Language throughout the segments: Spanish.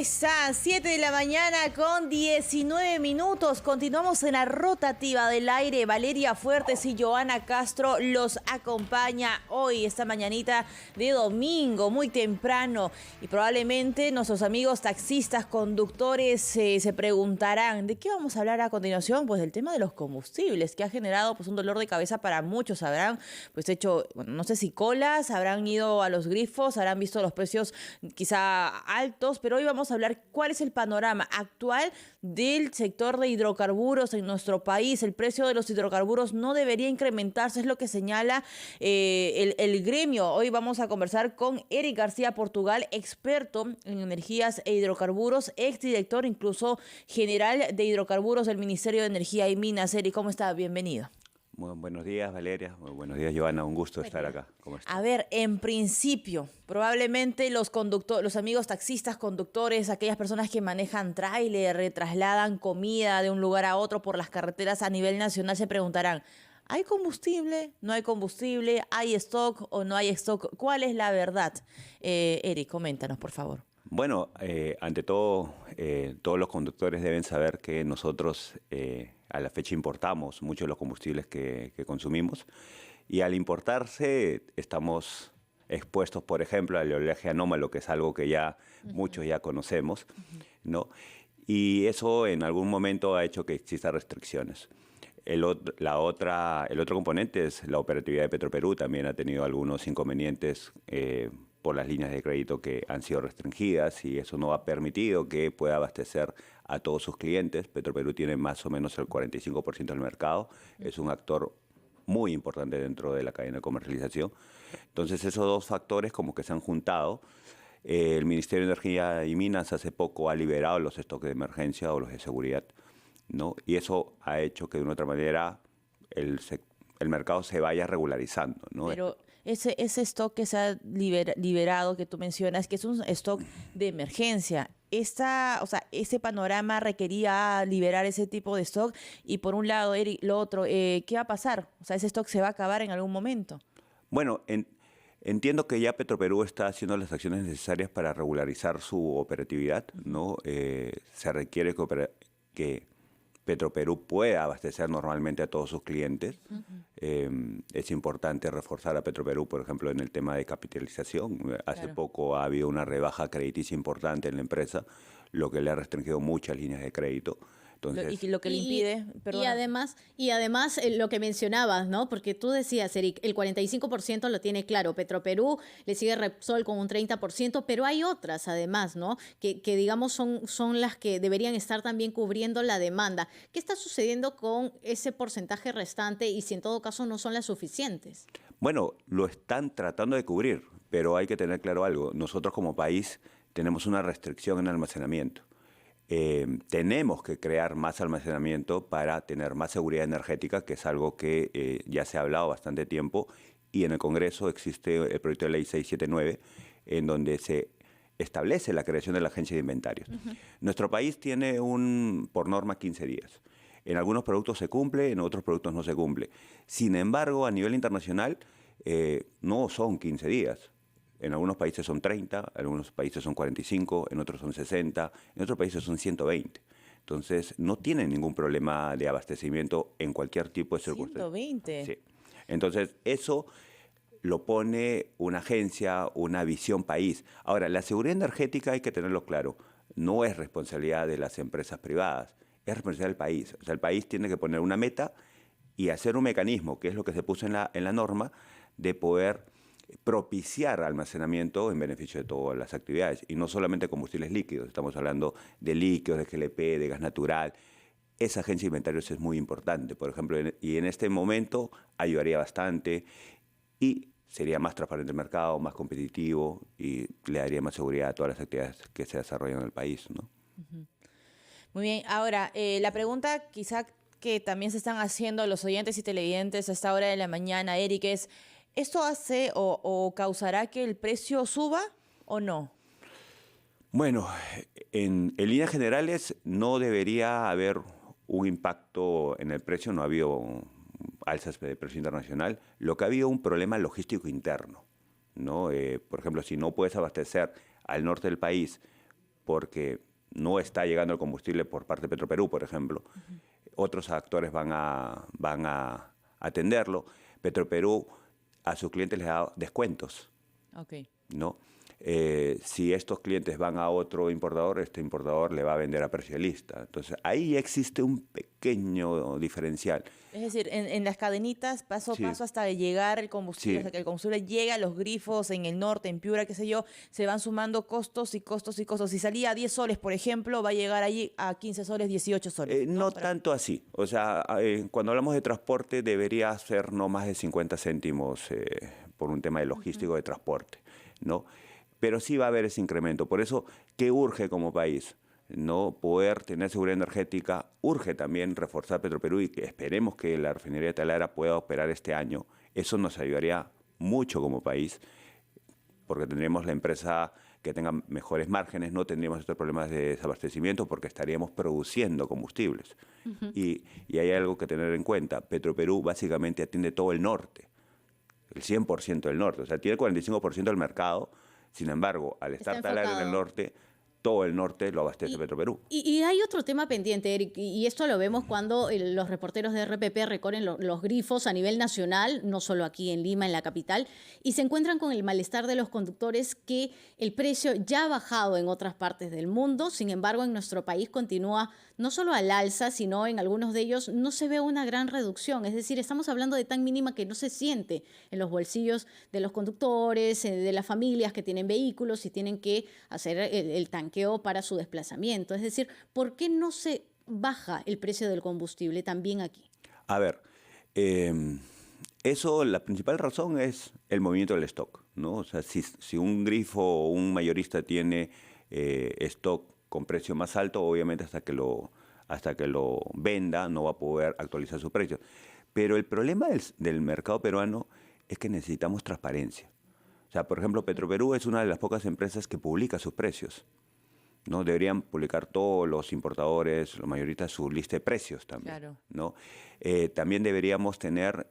está, 7 de la mañana con 19 minutos. Continuamos en la rotativa del aire. Valeria Fuertes y Joana Castro los acompaña hoy, esta mañanita de domingo, muy temprano. Y probablemente nuestros amigos taxistas, conductores se preguntarán, ¿de qué vamos a hablar a continuación? Pues del tema de los combustibles, que ha generado pues un dolor de cabeza para muchos. Habrán pues hecho, bueno, no sé si colas, habrán ido a los grifos, habrán visto los precios quizá altos, pero hoy vamos a hablar cuál es el panorama actual del sector de hidrocarburos en nuestro país. El precio de los hidrocarburos no debería incrementarse, es lo que señala el gremio. Hoy vamos a conversar con Eric García Portugal, experto en energías e hidrocarburos, exdirector incluso general de hidrocarburos del Ministerio de Energía y Minas. Eric, ¿cómo está? Bienvenido. Muy buenos días, Valeria. Muy buenos días, Joana. Un gusto estar acá. ¿Cómo estás? A ver, en principio, probablemente los amigos taxistas, conductores, aquellas personas que manejan tráiler, trasladan comida de un lugar a otro por las carreteras a nivel nacional, se preguntarán, ¿hay combustible? ¿No hay combustible? ¿Hay stock o no hay stock? ¿Cuál es la verdad? Eric, coméntanos, por favor. Bueno, ante todo, todos los conductores deben saber que nosotros a la fecha importamos muchos de los combustibles que consumimos, y al importarse estamos expuestos, por ejemplo, al oleaje anómalo, que es algo que ya muchos ya conocemos, ¿no? Y eso en algún momento ha hecho que existan restricciones. El otro componente es la operatividad de Petroperú. También ha tenido algunos inconvenientes por las líneas de crédito que han sido restringidas, y eso no ha permitido que pueda abastecer a todos sus clientes. Petroperú tiene más o menos el 45% del mercado, es un actor muy importante dentro de la cadena de comercialización. Entonces esos dos factores como que se han juntado. El Ministerio de Energía y Minas hace poco ha liberado los stocks de emergencia o los de seguridad, ¿no? Y eso ha hecho que de una otra manera el mercado se vaya regularizando, ¿no? Pero ese stock que se ha liberado, que tú mencionas, que es un stock de emergencia, ese panorama requería liberar ese tipo de stock, y por un lado, Eric, lo otro, ¿qué va a pasar? O sea, ese stock se va a acabar en algún momento. Bueno, entiendo que ya Petroperú está haciendo las acciones necesarias para regularizar su operatividad, ¿no? Se requiere que Petroperú puede abastecer normalmente a todos sus clientes. Es importante reforzar a Petroperú, por ejemplo, en el tema de capitalización. Hace poco ha habido una rebaja crediticia importante en la empresa, lo que le ha restringido muchas líneas de crédito. Entonces, Y lo que le impide, y además lo que mencionabas, ¿no? Porque tú decías, Eric, el 45% lo tiene claro. Petroperú, le sigue Repsol con un 30%, pero hay otras además, ¿no? Que digamos son las que deberían estar también cubriendo la demanda. ¿Qué está sucediendo con ese porcentaje restante y si en todo caso no son las suficientes? Bueno, lo están tratando de cubrir, pero hay que tener claro algo. Nosotros como país tenemos una restricción en almacenamiento. Tenemos que crear más almacenamiento para tener más seguridad energética, que es algo que ya se ha hablado bastante tiempo, y en el Congreso existe el proyecto de ley 679, en donde se establece la creación de la agencia de inventarios. Nuestro país tiene por norma 15 días. En algunos productos se cumple, en otros productos no se cumple. Sin embargo, a nivel internacional no son 15 días. En algunos países son 30, en algunos países son 45, en otros son 60, en otros países son 120. Entonces, no tienen ningún problema de abastecimiento en cualquier tipo de circunstancia. 120. Sí. Entonces, eso lo pone una agencia, una visión país. Ahora, la seguridad energética hay que tenerlo claro. No es responsabilidad de las empresas privadas, es responsabilidad del país. O sea, el país tiene que poner una meta y hacer un mecanismo, que es lo que se puso en la norma, de poder propiciar almacenamiento en beneficio de todas las actividades, y no solamente combustibles líquidos. Estamos hablando de líquidos, de GLP, de gas natural. Esa agencia de inventarios es muy importante, por ejemplo, y en este momento ayudaría bastante y sería más transparente el mercado, más competitivo, y le daría más seguridad a todas las actividades que se desarrollan en el país, ¿no? Muy bien, ahora, la pregunta quizá que también se están haciendo los oyentes y televidentes a esta hora de la mañana, Eric, es, ¿esto hace o causará que el precio suba o no? Bueno, en líneas generales no debería haber un impacto en el precio, no ha habido alzas de precio internacional. Lo que ha habido un problema logístico interno, ¿no? Por ejemplo, si no puedes abastecer al norte del país porque no está llegando el combustible por parte de Petroperú, por ejemplo. Otros actores van a atenderlo. Petroperú a sus clientes les da descuentos, ¿no? Si estos clientes van a otro importador, este importador le va a vender a precio de lista. Entonces, ahí existe un pequeño diferencial. Es decir, en las cadenitas, paso a paso, hasta llegar el combustible, hasta que el combustible llega a los grifos en el norte, en Piura, qué sé yo, se van sumando costos y costos y costos. Si salía a 10 soles, por ejemplo, va a llegar allí a 15 soles, 18 soles. No tanto así. O sea, cuando hablamos de transporte, debería ser no más de 50 céntimos por un tema de logístico de transporte, ¿no? Pero sí va a haber ese incremento. Por eso, ¿qué urge como país? No poder tener seguridad energética, urge también reforzar Petroperú y que esperemos que la refinería de Talara pueda operar este año. Eso nos ayudaría mucho como país, porque tendríamos la empresa que tenga mejores márgenes, no tendríamos estos problemas de desabastecimiento porque estaríamos produciendo combustibles. Y hay algo que tener en cuenta, Petroperú básicamente atiende todo el norte, el 100% del norte, o sea, tiene el 45% del mercado. Sin embargo, al estar Talara en el norte, todo el norte lo abastece Petroperú. Y hay otro tema pendiente, Eric, y esto lo vemos cuando los reporteros de RPP recorren los grifos a nivel nacional, no solo aquí en Lima, en la capital, y se encuentran con el malestar de los conductores que el precio ya ha bajado en otras partes del mundo. Sin embargo, en nuestro país continúa no solo al alza, sino en algunos de ellos no se ve una gran reducción. Es decir, estamos hablando de tan mínima que no se siente en los bolsillos de los conductores, de las familias que tienen vehículos y tienen que hacer el tanqueo para su desplazamiento. Es decir, ¿por qué no se baja el precio del combustible también aquí? A ver, eso, la principal razón es el movimiento del stock, ¿no? O sea, si un grifo o un mayorista tiene stock con precio más alto, obviamente hasta que lo venda no va a poder actualizar su precio. Pero el problema del mercado peruano es que necesitamos transparencia. O sea, por ejemplo, Petroperú es una de las pocas empresas que publica sus precios, ¿no? Deberían publicar todos los importadores, los mayoristas, su lista de precios también. Claro. ¿No? También deberíamos tener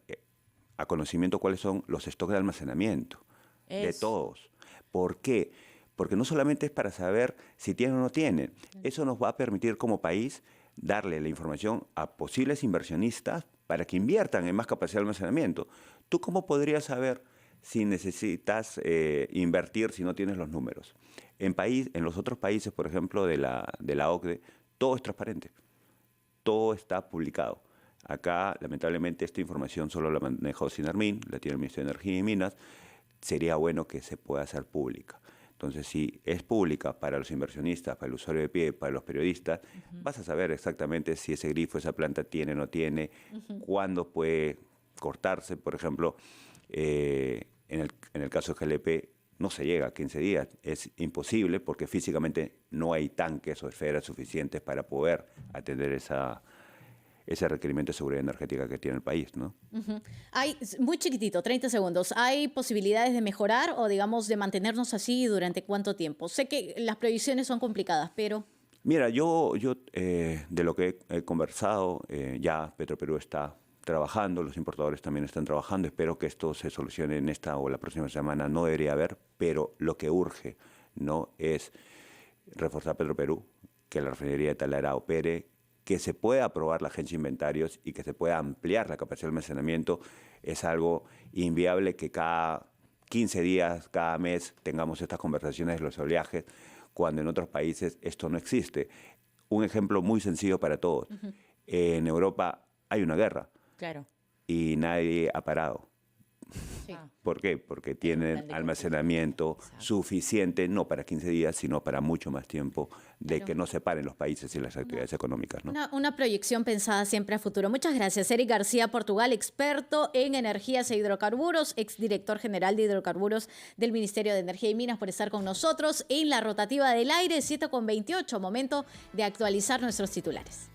a conocimiento cuáles son los stocks de almacenamiento de todos. ¿Por qué? Porque no solamente es para saber si tienen o no tienen. Eso nos va a permitir como país darle la información a posibles inversionistas para que inviertan en más capacidad de almacenamiento. ¿Tú cómo podrías saber si necesitas invertir si no tienes los números? En los otros países, por ejemplo, de la OCDE, todo es transparente. Todo está publicado. Acá, lamentablemente, esta información solo la maneja Sinarmin, la tiene el Ministerio de Energía y Minas. Sería bueno que se pueda hacer pública. Entonces, si es pública para los inversionistas, para el usuario de pie, para los periodistas, vas a saber exactamente si ese grifo, esa planta tiene o no tiene, cuándo puede cortarse. Por ejemplo, en el caso de GLP, no se llega a 15 días. Es imposible porque físicamente no hay tanques o esferas suficientes para poder atender ese requerimiento de seguridad energética que tiene el país, ¿no? Hay, muy chiquitito, 30 segundos. ¿Hay posibilidades de mejorar o, digamos, de mantenernos así durante cuánto tiempo? Sé que las previsiones son complicadas, pero... Mira, yo de lo que he conversado, ya Petroperú está trabajando, los importadores también están trabajando. Espero que esto se solucione en esta o la próxima semana. No debería haber, pero lo que urge, ¿no?, es reforzar Petroperú, que la refinería de Talara opere, que se pueda aprobar la agencia de inventarios y que se pueda ampliar la capacidad de almacenamiento. Es algo inviable que cada 15 días, cada mes, tengamos estas conversaciones de los oleajes, cuando en otros países esto no existe. Un ejemplo muy sencillo para todos. En Europa hay una guerra. Claro. Y nadie ha parado. Sí. ¿Por qué? Porque tienen almacenamiento suficiente, no para 15 días, sino para mucho más tiempo, de que no se paren los países y las actividades económicas, ¿no? Una proyección pensada siempre a futuro. Muchas gracias, Eric García Portugal, experto en energías e hidrocarburos, exdirector general de hidrocarburos del Ministerio de Energía y Minas, por estar con nosotros en la rotativa del aire, 7:28, momento de actualizar nuestros titulares.